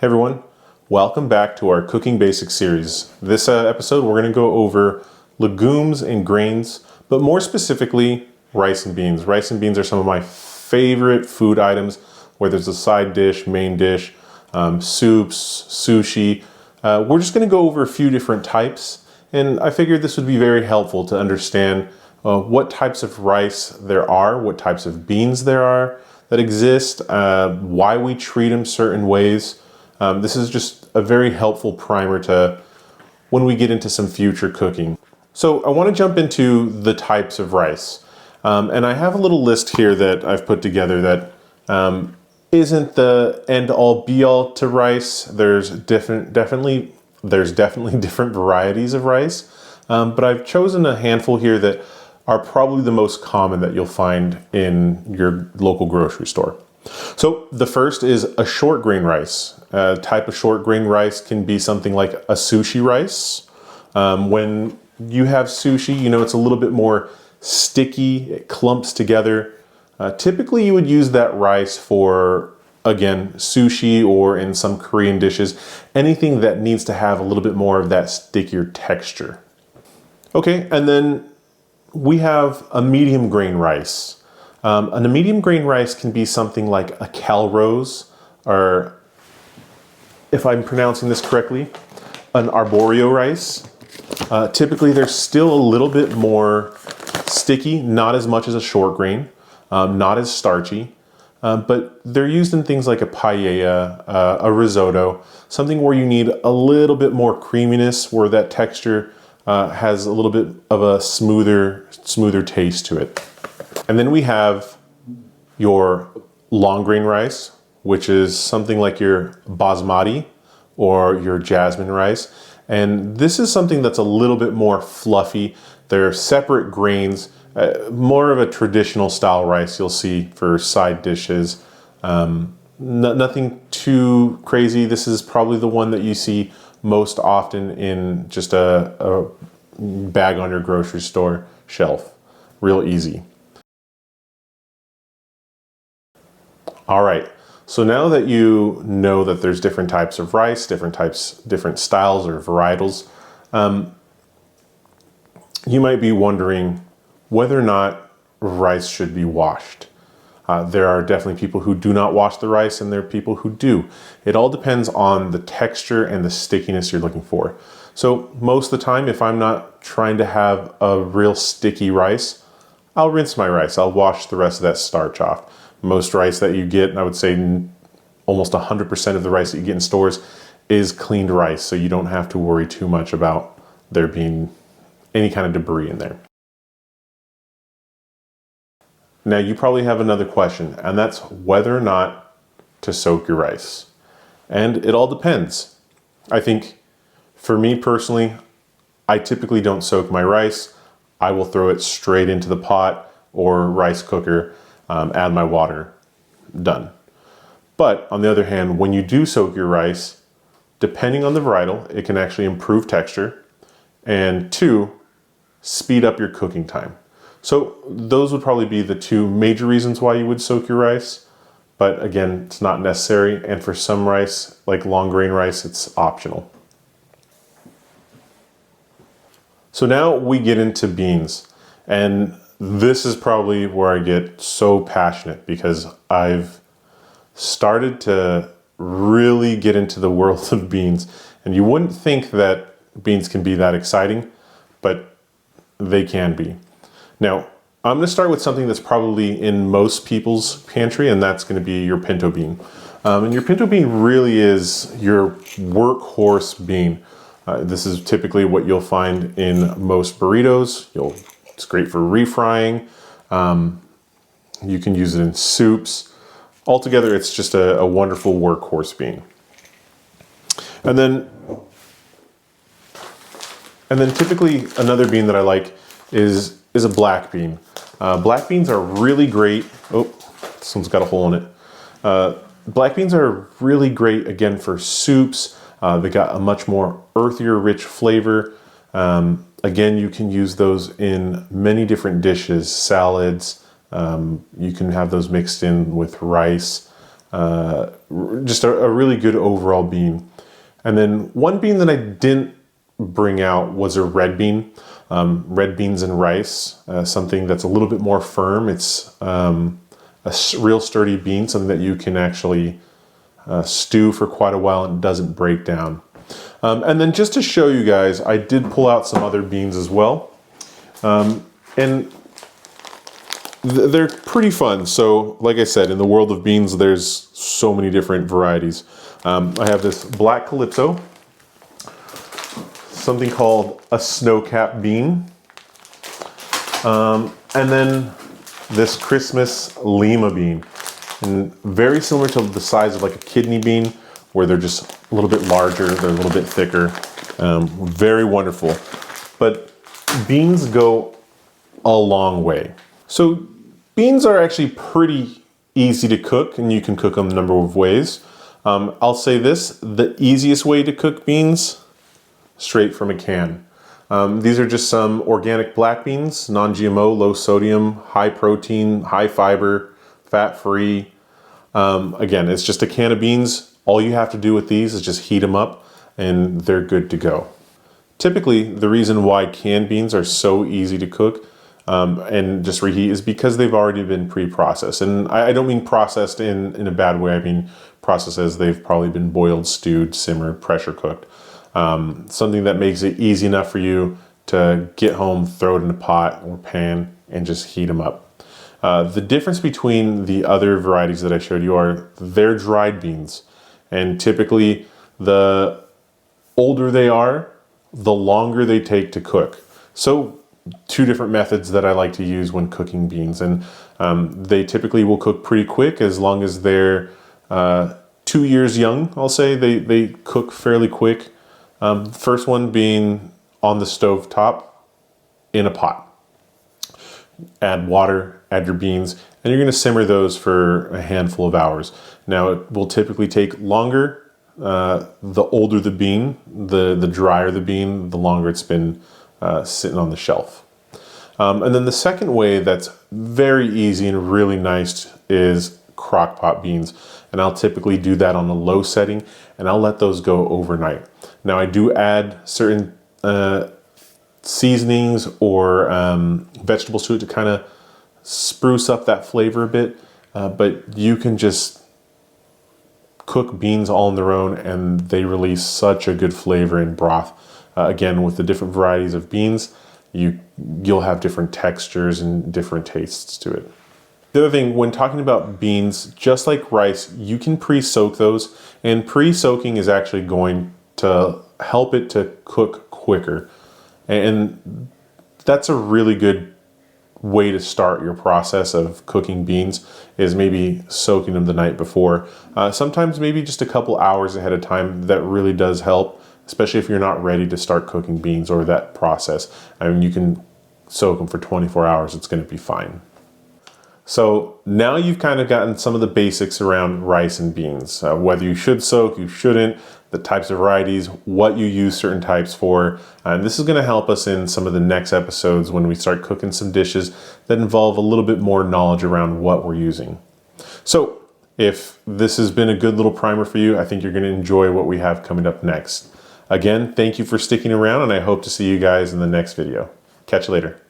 Hey everyone, welcome back to our Cooking Basics series. This episode we're going to go over legumes and grains, but more specifically rice and beans. Rice and beans are some of my favorite food items, whether it's a side dish, main dish, soups, sushi. We're just going to go over a few different types, and I figured this would be very helpful to understand what types of rice there are, what types of beans there are that exist, why we treat them certain ways. This is just a very helpful primer to when we get into some future cooking. So I want to jump into the types of rice. And I have a little list here that I've put together that isn't the end-all be-all to rice. There's definitely different varieties of rice. But I've chosen a handful here that are probably the most common that you'll find in your local grocery store. So the first is a short grain rice. A type of short grain rice can be something like a sushi rice. When you have sushi, you know it's a little bit more sticky, it clumps together. Typically you would use that rice for, again, sushi or in some Korean dishes, anything that needs to have a little bit more of that stickier texture. Okay, and then we have a medium grain rice. And a medium grain rice can be something like a calrose, or if I'm pronouncing this correctly, an arborio rice. Typically they're still a little bit more sticky, not as much as a short grain, not as starchy, but they're used in things like a paella, a risotto, something where you need a little bit more creaminess, where that texture has a little bit of a smoother taste to it. And then we have your long grain rice, which is something like your basmati or your jasmine rice. And this is something that's a little bit more fluffy. They're separate grains, more of a traditional style rice you'll see for side dishes. Nothing too crazy. This is probably the one that you see most often in just a bag on your grocery store shelf. Real easy. All right, so now that you know that there's different types of rice, different styles or varietals, you might be wondering whether or not rice should be washed. There are definitely people who do not wash the rice, and there are people who do. It all depends on the texture and the stickiness you're looking for. So most of the time, if I'm not trying to have a real sticky rice, I'll rinse my rice. I'll wash the rest of that starch off. Most rice that you get, and I would say almost 100% of the rice that you get in stores is cleaned rice, so you don't have to worry too much about there being any kind of debris in there. Now you probably have another question, and that's whether or not to soak your rice. And it all depends. I think for me personally, I typically don't soak my rice. I will throw it straight into the pot or rice cooker, add my water, done. But on the other hand, when you do soak your rice, depending on the varietal, it can actually improve texture, and 2, speed up your cooking time. So those would probably be the 2 major reasons why you would soak your rice. But again, it's not necessary. And for some rice, like long grain rice, it's optional. So now we get into beans. And this is probably where I get so passionate, because I've started to really get into the world of beans. And you wouldn't think that beans can be that exciting, but they can be. Now, I'm going to start with something that's probably in most people's pantry, and that's going to be your pinto bean. And your pinto bean really is your workhorse bean. This is typically what you'll find in most burritos. It's great for refrying. You can use it in soups. Altogether, it's just a wonderful workhorse bean. And then typically another bean that I like is a black bean. Black beans are really great. Oh, this one's got a hole in it. Black beans are really great, again, for soups. They got a much more earthier, rich flavor. Again, you can use those in many different dishes, salads. You can have those mixed in with rice. just a really good overall bean. And then one bean that I didn't bring out was a red bean. Red beans and rice, something that's a little bit more firm. It's real sturdy bean, something that you can actually stew for quite a while and it doesn't break down. And then just to show you guys, I did pull out some other beans as well. And they're pretty fun. So like I said, in the world of beans, there's so many different varieties. I have this black calypso, something called a snow-capped bean, and then this Christmas Lima bean. And very similar to the size of like a kidney bean, where they're just a little bit larger, they're a little bit thicker. Very wonderful. But beans go a long way. So beans are actually pretty easy to cook, and you can cook them a number of ways. I'll say this, the easiest way to cook beans, straight from a can. These are just some organic black beans, non-GMO, low sodium, high protein, high fiber, fat-free. Again, it's just a can of beans. All you have to do with these is just heat them up and they're good to go. Typically, the reason why canned beans are so easy to cook and just reheat is because they've already been pre-processed. And I don't mean processed in a bad way. I mean processed as they've probably been boiled, stewed, simmered, pressure cooked. Something that makes it easy enough for you to get home, throw it in a pot or pan and just heat them up. The difference between the other varieties that I showed you are they're dried beans. And typically the older they are, the longer they take to cook. So two different methods that I like to use when cooking beans. And they typically will cook pretty quick as long as they're 2 years young, I'll say. They cook fairly quick. First one being on the stove top in a pot. Add water, add your beans, and you're gonna simmer those for a handful of hours. Now it will typically take longer. The older the bean, the drier the bean, the longer it's been sitting on the shelf. And then the second way that's very easy and really nice is crock pot beans. And I'll typically do that on a low setting and I'll let those go overnight. Now I do add certain seasonings or vegetables to it to kind of spruce up that flavor a bit, but you can just cook beans all on their own and they release such a good flavor in broth. Again, with the different varieties of beans, you'll have different textures and different tastes to it. The other thing, when talking about beans, just like rice, you can pre-soak those, and pre-soaking is actually going to help it to cook quicker. And that's a really good way to start your process of cooking beans, is maybe soaking them the night before. Sometimes maybe just a couple hours ahead of time, that really does help, especially if you're not ready to start cooking beans or that process. I mean, you can soak them for 24 hours, it's gonna be fine. So now you've kind of gotten some of the basics around rice and beans, whether you should soak, you shouldn't, the types of varieties, what you use certain types for. And this is going to help us in some of the next episodes when we start cooking some dishes that involve a little bit more knowledge around what we're using. So if this has been a good little primer for you, I think you're going to enjoy what we have coming up next. Again, thank you for sticking around and I hope to see you guys in the next video. Catch you later.